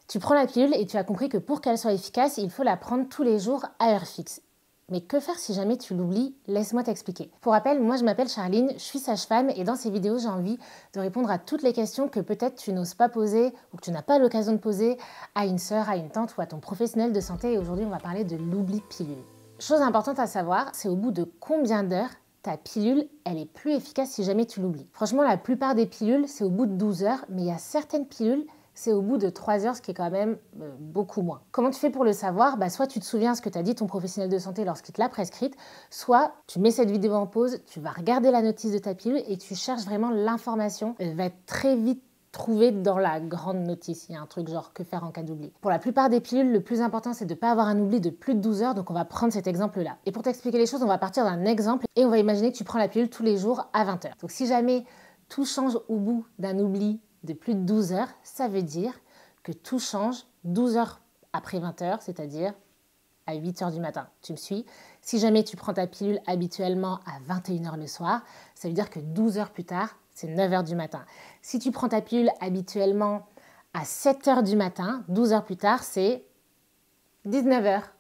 Tu prends la pilule et tu as compris que pour qu'elle soit efficace, il faut la prendre tous les jours à heure fixe. Mais que faire si jamais tu l'oublies? Laisse-moi t'expliquer. Pour rappel, moi je m'appelle Charline, je suis sage-femme et dans ces vidéos j'ai envie de répondre à toutes les questions que peut-être tu n'oses pas poser ou que tu n'as pas l'occasion de poser à une sœur, à une tante ou à ton professionnel de santé. Et aujourd'hui on va parler de l'oubli pilule. Chose importante à savoir, c'est au bout de combien d'heures ta pilule, elle est plus efficace si jamais tu l'oublies. Franchement, la plupart des pilules, c'est au bout de 12 heures, mais il y a certaines pilules, c'est au bout de 3 heures, ce qui est quand même beaucoup moins. Comment tu fais pour le savoir? Soit tu te souviens ce que t'a dit ton professionnel de santé lorsqu'il te l'a prescrite, soit tu mets cette vidéo en pause, tu vas regarder la notice de ta pilule et tu cherches vraiment l'information. Elle va être très vite trouvée dans la grande notice. Il y a un truc genre que faire en cas d'oubli. Pour la plupart des pilules, le plus important c'est de ne pas avoir un oubli de plus de 12 heures, donc on va prendre cet exemple-là. Et pour t'expliquer les choses, on va partir d'un exemple et on va imaginer que tu prends la pilule tous les jours à 20 heures. Donc si jamais tout change au bout d'un oubli de plus de 12 heures, ça veut dire que tout change 12 heures après 20 heures, c'est-à-dire à 8 heures du matin. Tu me suis? Si jamais tu prends ta pilule habituellement à 21 heures le soir, ça veut dire que 12 heures plus tard, c'est 9 heures du matin. Si tu prends ta pilule habituellement à 7 heures du matin, 12 heures plus tard, c'est 19 heures.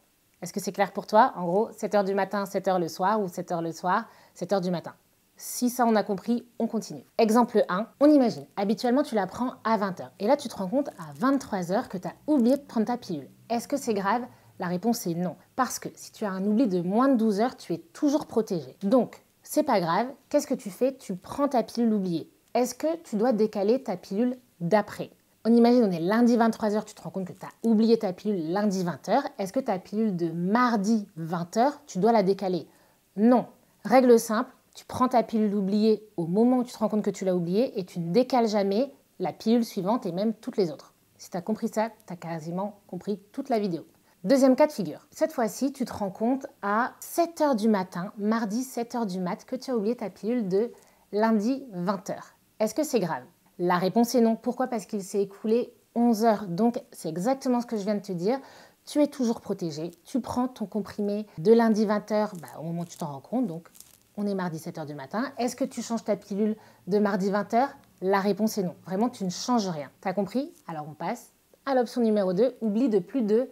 Est-ce que c'est clair pour toi? En gros, 7 heures du matin, 7 heures le soir, ou 7 heures le soir, 7 heures du matin. Si ça on a compris, on continue. Exemple 1, on imagine, habituellement tu la prends à 20 heures. Et là tu te rends compte à 23 heures que tu as oublié de prendre ta pilule. Est-ce que c'est grave? La réponse est non. Parce que si tu as un oubli de moins de 12 heures, tu es toujours protégé. Donc, c'est pas grave. Qu'est-ce que tu fais? Tu prends ta pilule oubliée. Est-ce que tu dois décaler ta pilule d'après? On imagine, on est lundi 23 heures, tu te rends compte que tu as oublié ta pilule lundi 20 heures. Est-ce que ta pilule de mardi 20 heures, tu dois la décaler? Non. Règle simple. Tu prends ta pilule oubliée au moment où tu te rends compte que tu l'as oubliée et tu ne décales jamais la pilule suivante et même toutes les autres. Si tu as compris ça, tu as quasiment compris toute la vidéo. Deuxième cas de figure. Cette fois-ci, tu te rends compte à 7 heures du matin, mardi 7 heures du mat, que tu as oublié ta pilule de lundi 20 heures. Est-ce que c'est grave? La réponse est non. Pourquoi? Parce qu'il s'est écoulé 11 heures. Donc, c'est exactement ce que je viens de te dire. Tu es toujours protégé. Tu prends ton comprimé de lundi 20 heures au moment où tu t'en rends compte. Donc, on est mardi 7 heures du matin. Est-ce que tu changes ta pilule de mardi 20 heures? La réponse est non. Vraiment, tu ne changes rien. T'as compris? Alors, on passe à l'option numéro 2. Oublie de plus de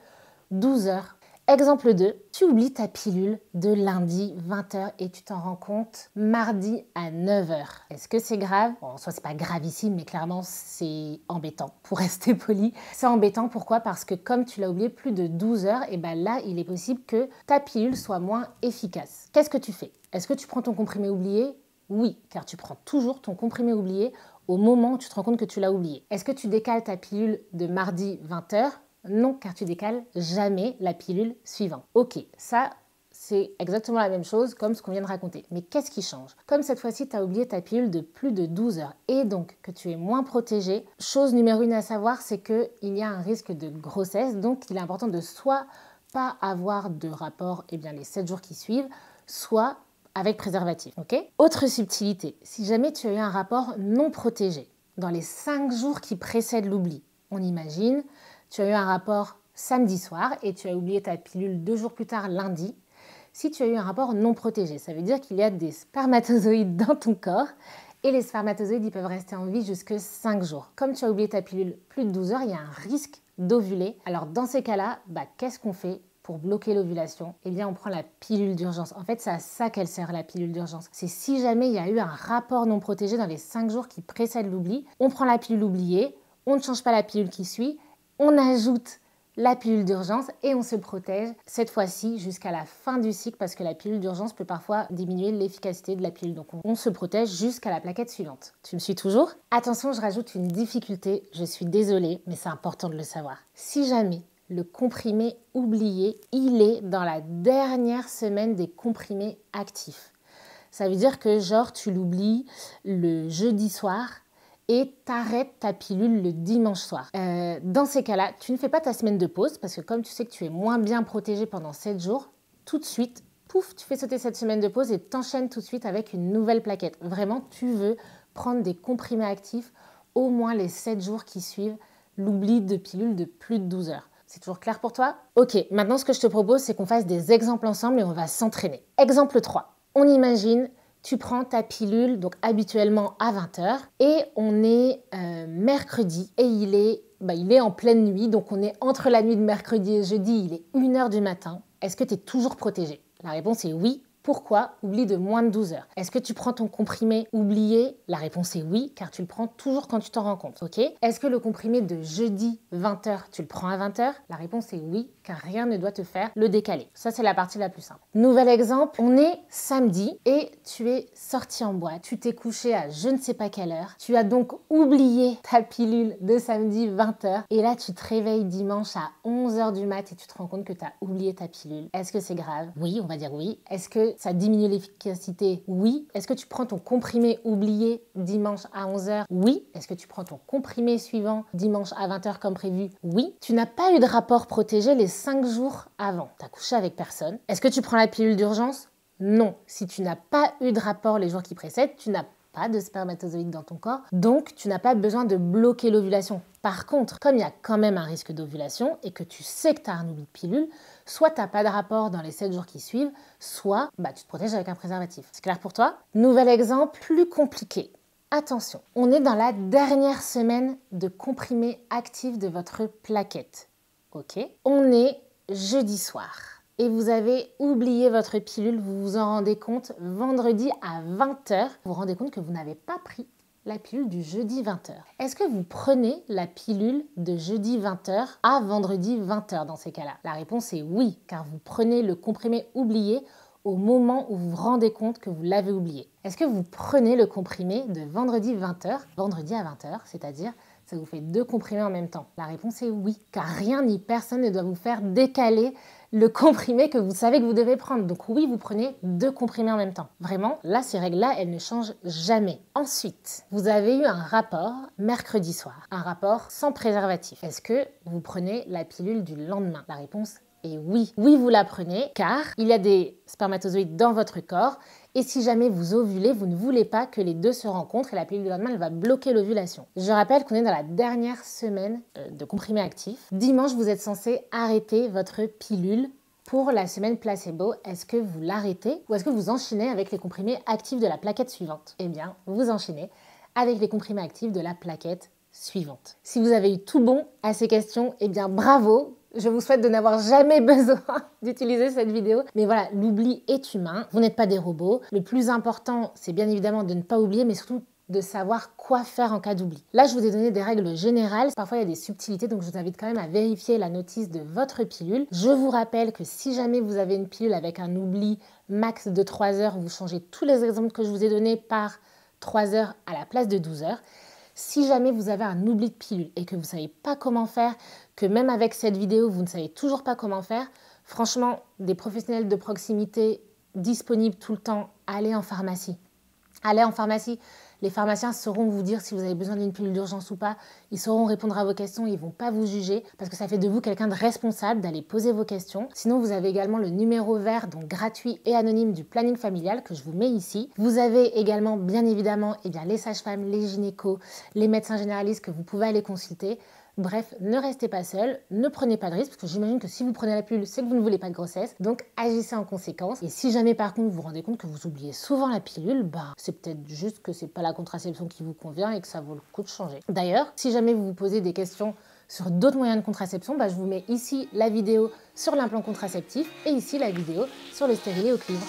12 heures. Exemple 2, tu oublies ta pilule de lundi 20 heures et tu t'en rends compte mardi à 9 heures. Est-ce que c'est grave? Bon, en soi, c'est pas gravissime, mais clairement, c'est embêtant. Pour rester poli, c'est embêtant. Pourquoi? Parce que comme tu l'as oublié plus de 12 heures, et là, il est possible que ta pilule soit moins efficace. Qu'est-ce que tu fais? Est-ce que tu prends ton comprimé oublié? Oui, car tu prends toujours ton comprimé oublié au moment où tu te rends compte que tu l'as oublié. Est-ce que tu décales ta pilule de mardi 20 heures? Non, car tu décales jamais la pilule suivante. Ok, ça, c'est exactement la même chose comme ce qu'on vient de raconter. Mais qu'est-ce qui change? Comme cette fois-ci, tu as oublié ta pilule de plus de 12 heures et donc que tu es moins protégé, chose numéro 1 à savoir, c'est qu'il y a un risque de grossesse. Donc, il est important de soit pas avoir de rapport les 7 jours qui suivent, soit avec préservatif. Ok? Autre subtilité, si jamais tu as eu un rapport non protégé dans les 5 jours qui précèdent l'oubli, on imagine, tu as eu un rapport samedi soir et tu as oublié ta pilule 2 jours plus tard lundi. Si tu as eu un rapport non protégé, ça veut dire qu'il y a des spermatozoïdes dans ton corps et les spermatozoïdes ils peuvent rester en vie jusque 5 jours. Comme tu as oublié ta pilule plus de 12 heures, il y a un risque d'ovuler. Alors dans ces cas-là, qu'est-ce qu'on fait pour bloquer l'ovulation? Eh bien, on prend la pilule d'urgence. En fait, c'est à ça qu'elle sert, la pilule d'urgence. C'est si jamais il y a eu un rapport non protégé dans les 5 jours qui précèdent l'oubli, on prend la pilule oubliée, on ne change pas la pilule qui suit, on ajoute la pilule d'urgence et on se protège cette fois-ci jusqu'à la fin du cycle parce que la pilule d'urgence peut parfois diminuer l'efficacité de la pilule. Donc on se protège jusqu'à la plaquette suivante. Tu me suis toujours? Attention, je rajoute une difficulté. Je suis désolée, mais c'est important de le savoir. Si jamais le comprimé oublié, il est dans la dernière semaine des comprimés actifs. Ça veut dire que genre tu l'oublies le jeudi soir et t'arrêtes ta pilule le dimanche soir. Dans ces cas-là, tu ne fais pas ta semaine de pause parce que comme tu sais que tu es moins bien protégé pendant 7 jours, tout de suite, pouf, tu fais sauter cette semaine de pause et t'enchaînes tout de suite avec une nouvelle plaquette. Vraiment, tu veux prendre des comprimés actifs au moins les 7 jours qui suivent l'oubli de pilule de plus de 12 heures. C'est toujours clair pour toi? Ok, maintenant ce que je te propose, c'est qu'on fasse des exemples ensemble et on va s'entraîner. Exemple 3. On imagine, tu prends ta pilule donc habituellement à 20 heures et on est mercredi et il est il est en pleine nuit, donc on est entre la nuit de mercredi et jeudi, il est 1h du matin. Est-ce que tu es toujours protégé? La réponse est oui. Pourquoi? Oubli de moins de 12 heures. Est-ce que tu prends ton comprimé oublié? La réponse est oui, car tu le prends toujours quand tu t'en rends compte. Ok? Est-ce que le comprimé de jeudi 20h, tu le prends à 20h? La réponse est oui, car rien ne doit te faire le décaler. Ça, c'est la partie la plus simple. Nouvel exemple, on est samedi et tu es sorti en boîte. Tu t'es couché à je ne sais pas quelle heure. Tu as donc oublié ta pilule de samedi 20h. Et là, tu te réveilles dimanche à 11h du mat et tu te rends compte que tu as oublié ta pilule. Est-ce que c'est grave? Oui, on va dire oui. Est-ce que ça diminue l'efficacité? Oui. Est-ce que tu prends ton comprimé oublié dimanche à 11h? Oui. Est-ce que tu prends ton comprimé suivant dimanche à 20h comme prévu? Oui. Tu n'as pas eu de rapport protégé les 5 jours avant. Tu as couché avec personne. Est-ce que tu prends la pilule d'urgence? Non. Si tu n'as pas eu de rapport les jours qui précèdent, tu n'as pas de spermatozoïdes dans ton corps, donc tu n'as pas besoin de bloquer l'ovulation. Par contre, comme il y a quand même un risque d'ovulation et que tu sais que tu as un oubli de pilule, soit tu n'as pas de rapport dans les 7 jours qui suivent, soit tu te protèges avec un préservatif. C'est clair pour toi? Nouvel exemple, plus compliqué. Attention, on est dans la dernière semaine de comprimé actif de votre plaquette. Ok? On est jeudi soir. Et vous avez oublié votre pilule, vous vous en rendez compte vendredi à 20h. Vous vous rendez compte que vous n'avez pas pris la pilule du jeudi 20h. Est-ce que vous prenez la pilule de jeudi 20h à vendredi 20h dans ces cas-là? La réponse est oui, car vous prenez le comprimé oublié au moment où vous vous rendez compte que vous l'avez oublié. Est-ce que vous prenez le comprimé de vendredi 20h, vendredi à 20h, c'est-à-dire ça vous fait 2 comprimés en même temps? La réponse est oui, car rien ni personne ne doit vous faire décaler le comprimé que vous savez que vous devez prendre. Donc oui, vous prenez 2 comprimés en même temps. Vraiment, là, ces règles-là, elles ne changent jamais. Ensuite, vous avez eu un rapport mercredi soir, un rapport sans préservatif. Est-ce que vous prenez la pilule du lendemain? La réponse est oui. Oui, vous la prenez, car il y a des spermatozoïdes dans votre corps. Et si jamais vous ovulez, vous ne voulez pas que les deux se rencontrent et la pilule du lendemain, elle va bloquer l'ovulation. Je rappelle qu'on est dans la dernière semaine de comprimé actif. Dimanche, vous êtes censé arrêter votre pilule pour la semaine placebo. Est-ce que vous l'arrêtez ou est-ce que vous enchaînez avec les comprimés actifs de la plaquette suivante? Eh bien, vous enchaînez avec les comprimés actifs de la plaquette suivante. Si vous avez eu tout bon à ces questions, eh bien bravo! Je vous souhaite de n'avoir jamais besoin d'utiliser cette vidéo. Mais voilà, l'oubli est humain. Vous n'êtes pas des robots. Le plus important, c'est bien évidemment de ne pas oublier, mais surtout de savoir quoi faire en cas d'oubli. Là, je vous ai donné des règles générales. Parfois, il y a des subtilités, donc je vous invite quand même à vérifier la notice de votre pilule. Je vous rappelle que si jamais vous avez une pilule avec un oubli max de 3 heures, vous changez tous les exemples que je vous ai donnés par 3 heures à la place de 12 heures. Si jamais vous avez un oubli de pilule et que vous ne savez pas comment faire, que même avec cette vidéo, vous ne savez toujours pas comment faire, franchement, des professionnels de proximité disponibles tout le temps, allez en pharmacie. Allez en pharmacie. Les pharmaciens sauront vous dire si vous avez besoin d'une pilule d'urgence ou pas. Ils sauront répondre à vos questions, ils ne vont pas vous juger parce que ça fait de vous quelqu'un de responsable d'aller poser vos questions. Sinon, vous avez également le numéro vert, donc gratuit et anonyme du planning familial que je vous mets ici. Vous avez également, bien évidemment, les sages-femmes, les gynécos, les médecins généralistes que vous pouvez aller consulter. Bref, ne restez pas seul, ne prenez pas de risque, parce que j'imagine que si vous prenez la pilule, c'est que vous ne voulez pas de grossesse, donc agissez en conséquence. Et si jamais par contre vous vous rendez compte que vous oubliez souvent la pilule, c'est peut-être juste que c'est pas la contraception qui vous convient et que ça vaut le coup de changer. D'ailleurs, si jamais vous vous posez des questions sur d'autres moyens de contraception, je vous mets ici la vidéo sur l'implant contraceptif et ici la vidéo sur le stérilet au cuivre.